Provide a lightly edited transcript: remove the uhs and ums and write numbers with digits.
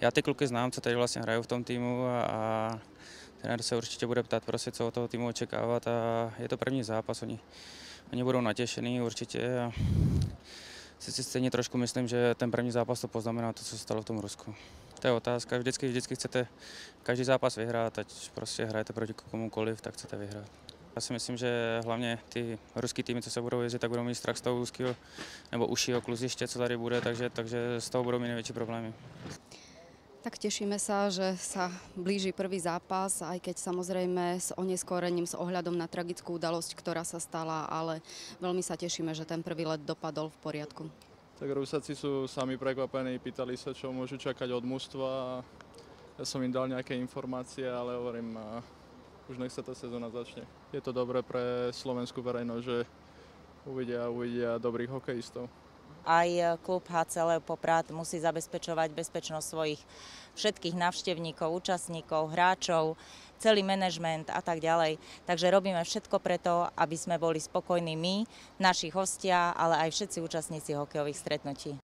Já ty kluky znám, co tady vlastně hrajou v tom týmu a trenér se určitě bude ptát, prostě, co od toho týmu očekávat a je to první zápas, oni budou natěšení určitě a si stejně trošku myslím, že ten první zápas to poznamená to, co se stalo v tom Rusku. To je otázka, vždycky chcete každý zápas vyhrát, ať prostě hrajete proti komukoliv, tak chcete vyhrát. Já si myslím, že hlavně ty ruský týmy, co se budou jezdit, tak budou mít strach z toho úzkého nebo užšího kluziště, co tady bude, takže z toho budou mít největší problémy. Tak tešíme sa, že sa blíži prvý zápas, aj keď samozrejme s oneskorením, s ohľadom na tragickú udalosť, ktorá sa stala, ale veľmi sa tešíme, že ten prvý let dopadol v poriadku. Tak Rusáci sú sami prekvapení, pýtali sa, čo môžu čakať od mužstva. Ja som im dal nejaké informácie, ale hovorím, už nech sa tá sezóna začne. Je to dobré pre slovenskú verejnosť, že uvidia dobrých hokejistov. Aj klub HC Lev Poprad musí zabezpečovať bezpečnosť svojich všetkých návštevníkov, účastníkov, hráčov, celý manažment a tak ďalej. Takže robíme všetko preto, aby sme boli spokojní my, naši hostia, ale aj všetci účastníci hokejových stretnutí.